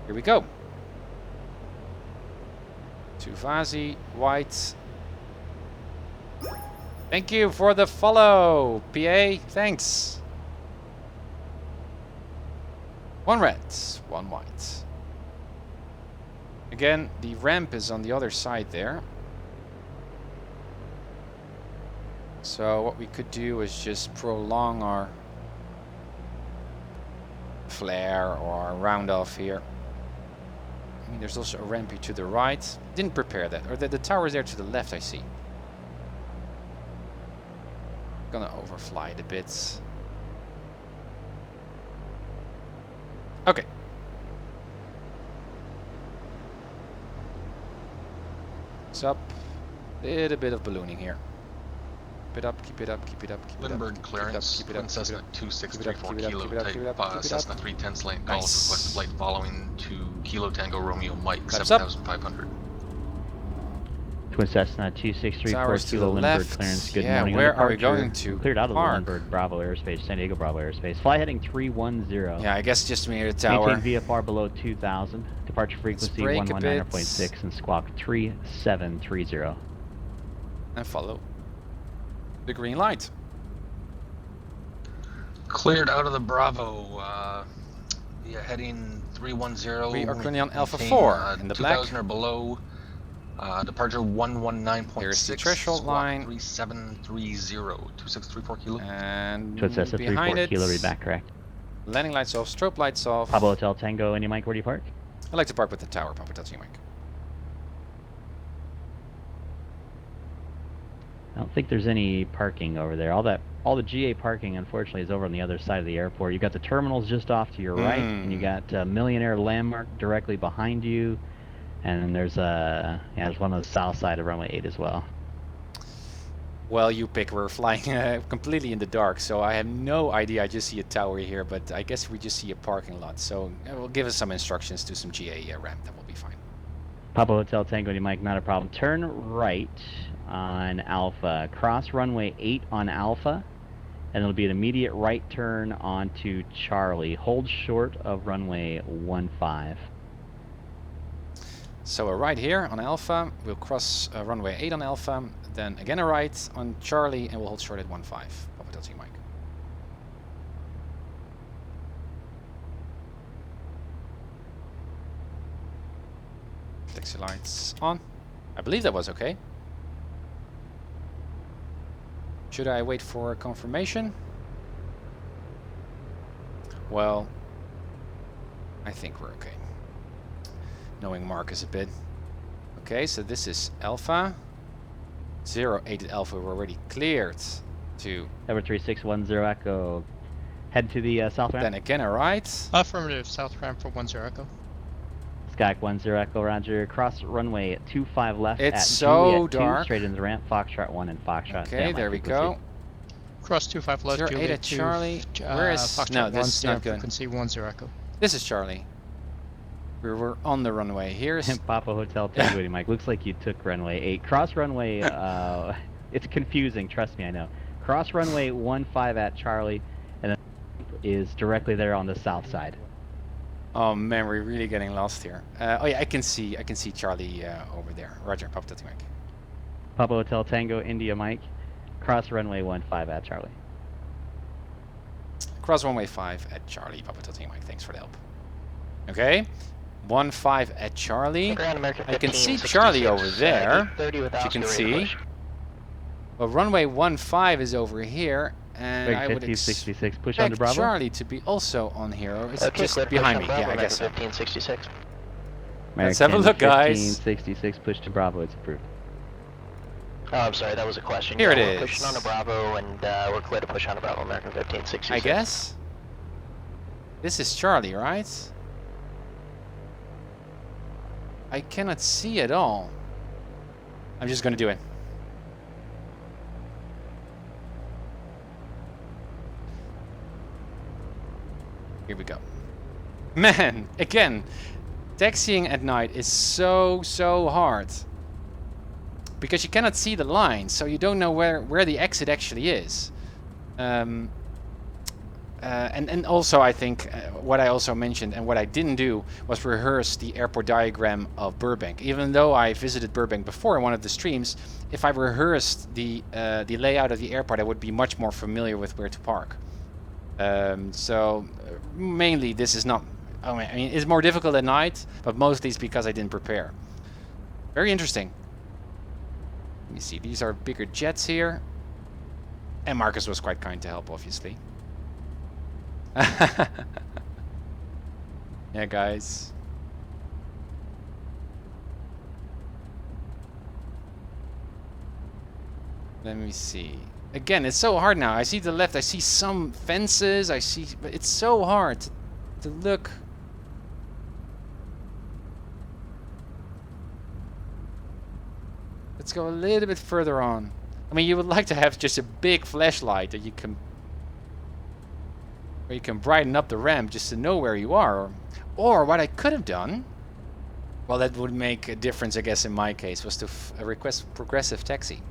Here we go. To Vazi, white. Thank you for the follow, PA. Thanks. 1 red, 1 white. Again, the ramp is on the other side there. So what we could do is just prolong our flare or our round off here. I mean, there's also a rampy to the right. Didn't prepare that. Or the tower is there to the left, I see. Gonna overfly it a bit. Okay. It's up. Little bit of ballooning here. Keep it up, keep it up, keep it up, keep it up. Lindbergh clearance, Wind Cessna 2634 Kilo, type Cessna 310 Slant Golf, requested flight following to Kilo Tango Romeo Mike, 7,500. Twin Cessna 2634 Kilo, Lindbergh clearance, good morning. Where are we going to? Cleared out of the Lindbergh Bravo airspace, San Diego Bravo airspace. Fly heading 310. Yeah, I guess just near the tower. Maintain VFR below 2000. Departure frequency 119.6 and squawk 3730. And follow the green light. Cleared out of the Bravo. Yeah, heading 310. We are currently on Alpha 4 in the black. 2000 or below. Departure 119.6. Here's the threshold line. 3730. 2634 Kilo. Behind And behind it. Kilo, read back correct. Landing lights off, strobe lights off. Pablo Hotel Tango, India Mike, where do you park? I like to park with the tower, Papa Hotel Mike. I don't think there's any parking over there. All the GA parking, unfortunately, is over on the other side of the airport. You've got the terminals just off to your right, and you got Millionaire Landmark directly behind you, and then there's there's one on the south side of runway 8 as well. Well, you pick. We're flying completely in the dark, so I have no idea. I just see a tower here, but I guess we just see a parking lot. So it will give us some instructions to some GA ramp. That will be fine. Papa Hotel Tango, India Mike, not a problem. Turn right on Alpha, cross runway 8 on Alpha, and it'll be an immediate right turn onto Charlie. Hold short of runway 15. So a right here on Alpha, we'll cross runway 8 on Alpha, then again a right on Charlie, and we'll hold short at 15. Papa Delta Mike. Taxi lights on. I believe that was okay. Should I wait for confirmation? Well, I think we're okay. Knowing Marcus a bit. Okay, so this is Alpha. 08 at Alpha, we're already cleared to... Number 3610 Echo. Head to the south ramp. Then again a right. Affirmative, south ramp for 10 Echo. Skype 10 Echo, roger. Cross runway 25 left it's at so Juliet dark. 2, straight into the ramp. Foxtrot 1 and Foxtrot. Okay, there we go. Cross 25 left, 08 Juliet at 2. Charlie. Where is... Foxtrot No, this is not good. Frequency 10 Echo. This is Charlie. We're on the runway. Here's... Papa Hotel Tango, Mike. Looks like you took runway 8. Cross runway... it's confusing, trust me, I know. Cross runway 15 at Charlie, and then is directly there on the south side. Oh man, we're really getting lost here. Oh yeah, I can see Charlie over there. Roger, Papa Delta Mike. Papa Hotel Tango, India Mike. Cross runway 15 at Charlie. Cross runway 5 at Charlie, Papa Delta Mike. Thanks for the help. Okay, 15 at Charlie. I can see Charlie over there. As you can see. Well, runway 15 is over here, and I would expect push on to Bravo. Charlie to be also on here, or is it just behind me? Yeah, I guess so. 1566. Let's have a look, guys. 1566, push to Bravo, it's approved. Oh, I'm sorry, that was a question. Here it we're is. Pushing on to Bravo, and we're clear to push on to Bravo, American 1566. I guess. This is Charlie, right? I cannot see at all. I'm just gonna do it. Here we go. Man, again, taxiing at night is so hard. Because you cannot see the line, so you don't know where the exit actually is. And also I think what I also mentioned and what I didn't do was rehearse the airport diagram of Burbank. Even though I visited Burbank before in one of the streams, if I rehearsed the layout of the airport, I would be much more familiar with where to park. So mainly this is not, I mean it's more difficult at night, but mostly it's because I didn't prepare. Very interesting. Let me see, these are bigger jets here. And Marcus was quite kind to help, obviously. Yeah, guys. Let me see. Again, it's so hard now. I see the left, I see some fences, but it's so hard to look. Let's go a little bit further on. I mean, you would like to have just a big flashlight that you can, where you can brighten up the ramp just to know where you are. Or what I could have done, well, that would make a difference, I guess, in my case, was to request progressive taxi.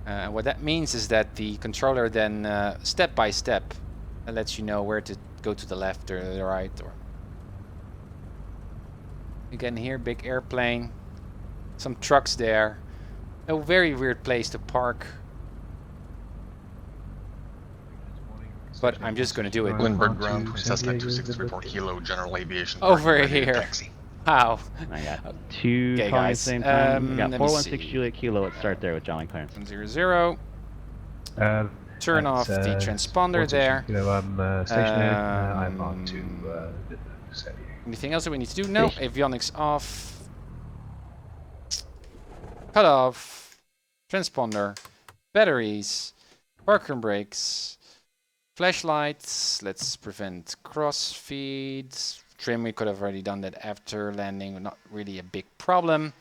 What that means is that the controller then, step by step, lets you know where to go to the left or the right. Or again, here, big airplane, some trucks there. A very weird place to park. But I'm just going to do it. Lindbergh ground, Cessna 2634 Kilo, General Aviation. Over here. Taxi. Wow. I got two Okay, calling at the guys. same time. I got Let me 416 see. Juliet Kilo. Let's start there with Johnny Clarence. 100. Turn off the transponder there. I'm stationary. I'm on to San Diego. Anything else that we need to do? No. Avionics off. Cut off. Transponder. Batteries. Parker brakes. Flashlights. Let's prevent cross feeds. Trim, we could have already done that after landing. Not really a big problem.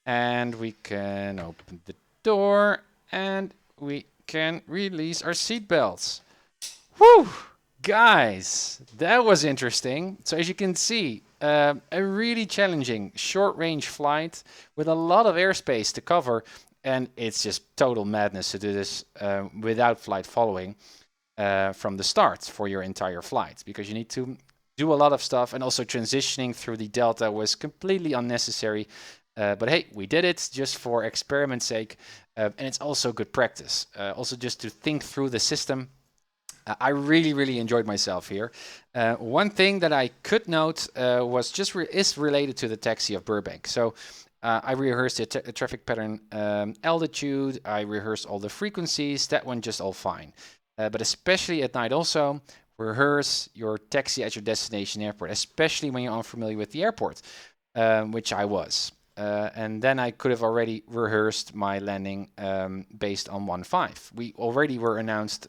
And we can open the door. And we can release our seatbelts. Whew! Guys, that was interesting. So as you can see, a really challenging short-range flight with a lot of airspace to cover. And it's just total madness to do this without flight following from the start for your entire flight. Because you need to do a lot of stuff, and also transitioning through the Delta was completely unnecessary. But hey, we did it just for experiment's sake. And it's also good practice. Also just to think through the system. I really enjoyed myself here. One thing that I could note was just is related to the taxi of Burbank. So I rehearsed the traffic pattern altitude. I rehearsed all the frequencies. That one just all fine. But especially at night also, rehearse your taxi at your destination airport, especially when you're unfamiliar with the airport, which I was. And then I could have already rehearsed my landing based on 1.5. We already were announced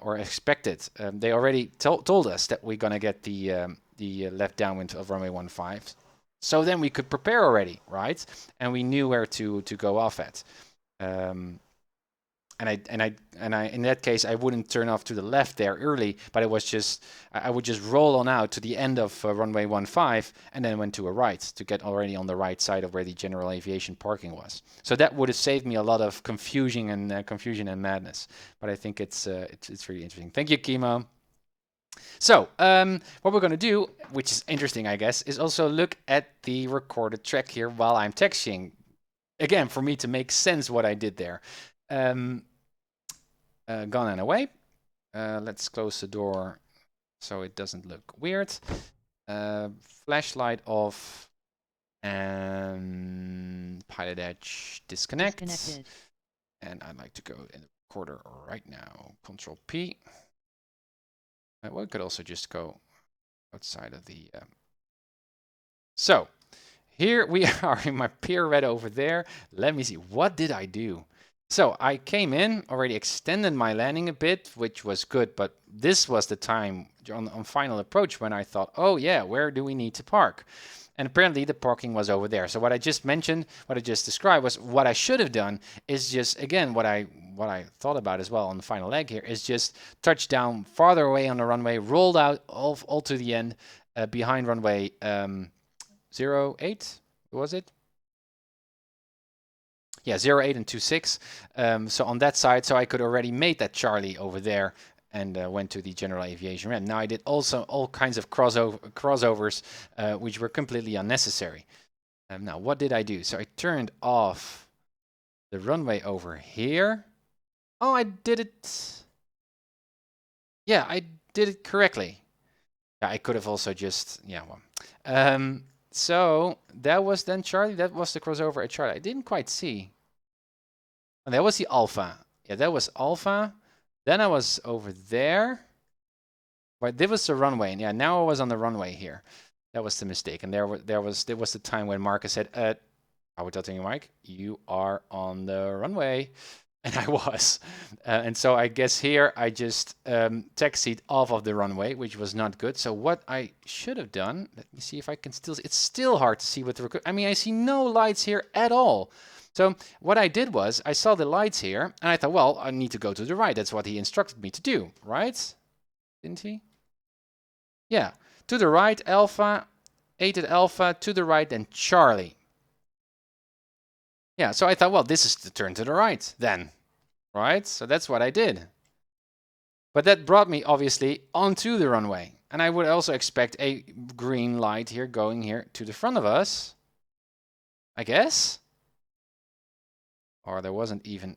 or expected. They already told us that we're going to get the left downwind of runway 15. So then we could prepare already, right? And we knew where to go off at. And I in that case I wouldn't turn off to the left there early, but it was just I would just roll on out to the end of runway 15 and then went to a right to get already on the right side of where the general aviation parking was. So that would have saved me a lot of confusion and madness. But I think it's really interesting. Thank you, Kimo. So what we're going to do, which is interesting, I guess, is also look at the recorded track here while I'm taxiing. Again, for me to make sense what I did there. Gone and away. Let's close the door so it doesn't look weird. Flashlight off and PilotEdge disconnected. And I'd like to go in the recorder right now. Control P. Well, we could also just go outside of the... So, here we are in my pier red over there. Let me see. What did I do? So I came in, already extended my landing a bit, which was good, but this was the time on final approach when I thought, oh yeah, where do we need to park? And apparently the parking was over there. So what I just mentioned, what I just described was what I should have done is just, again, what I thought about as well on the final leg here is just touch down farther away on the runway, rolled out all to the end behind runway 08, was it? Yeah, 08 and 26. So on that side, so I could already made that Charlie over there and went to the general aviation ramp. Now I did also all kinds of crossovers, which were completely unnecessary. Now what did I do? So I turned off the runway over here. Oh, I did it. Yeah, I did it correctly. Yeah, I could have also just, yeah, well. So that was then Charlie. That was the crossover at Charlie. I didn't quite see. Oh, that was the Alpha. Yeah, that was Alpha. Then I was over there. But this was the runway. And yeah, now I was on the runway here. That was the mistake. And there was the time when Marcus said, I was telling you, Mike, you are on the runway. And I was. And so I guess here I just taxied off of the runway, which was not good. So what I should have done, let me see if I can still, it's still hard to see with the, I mean, I see no lights here at all. So what I did was I saw the lights here and I thought, well, I need to go to the right. That's what he instructed me to do, right? Didn't he? Yeah, to the right, Alpha, 8 at Alpha, to the right, then Charlie. Yeah, so I thought, well, this is the turn to the right then, right? So that's what I did. But that brought me obviously onto the runway. And I would also expect a green light here going here to the front of us, I guess. Or there wasn't even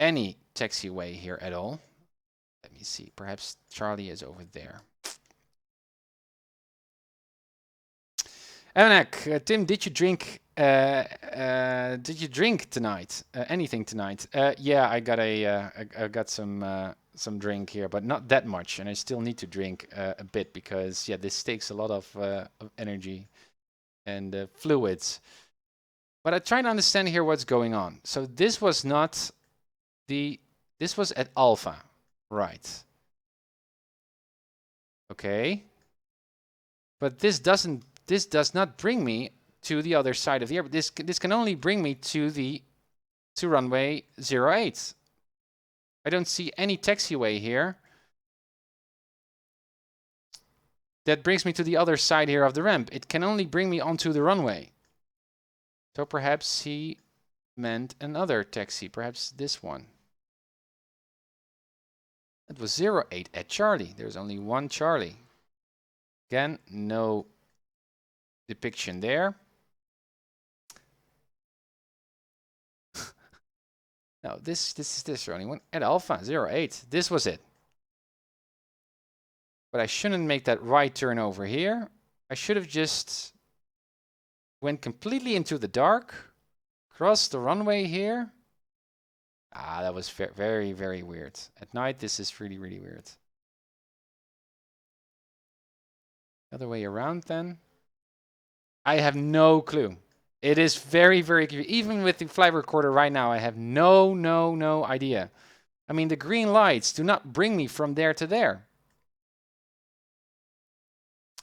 any taxiway here at all. Let me see, perhaps Charlie is over there. Emanak, Tim, did you drink tonight? Anything tonight? Yeah, I got some drink here, but not that much, and I still need to drink a bit because yeah, this takes a lot of energy and fluids. But I try to understand here what's going on. So this was not this was at Alpha, right? Okay, but this does not bring me to the other side of the airport. This can only bring me to runway 08. I don't see any taxiway here. That brings me to the other side here of the ramp. It can only bring me onto the runway. So perhaps he meant another taxi, perhaps this one. It was 08 at Charlie. There's only one Charlie. Again, no depiction there. No, this is this only one at Alpha 08. This was it. But I shouldn't make that right turn over here. I should have just went completely into the dark, crossed the runway here. Ah, that was very, very weird. At night, this is really, really weird. Other way around then. I have no clue. It is very, very, even with the flight recorder right now, I have no idea. I mean, the green lights do not bring me from there to there.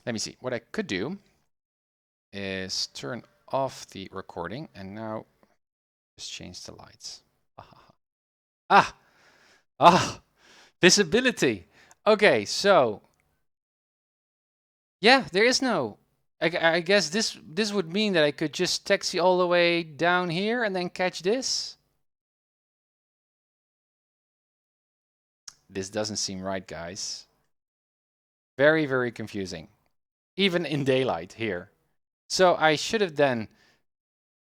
Let me see. What I could do is turn off the recording and now just change the lights. Visibility. Okay, so yeah, there is no. I guess this would mean that I could just taxi all the way down here and then catch this. This doesn't seem right, guys. Very, very confusing. Even in daylight here. So I should have then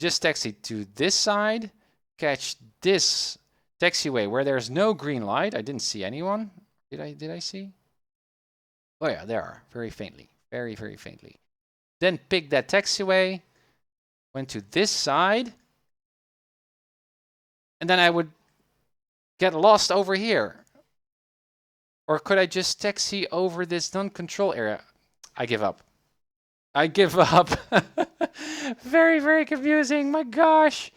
just taxied to this side, catch this taxiway where there's no green light. I didn't see anyone. Did I see? Oh yeah, there are. Very faintly. Very, very faintly. Then pick that taxiway, went to this side, and then I would get lost over here. Or could I just taxi over this non-control area? I give up. I give up. Very, very confusing. My gosh.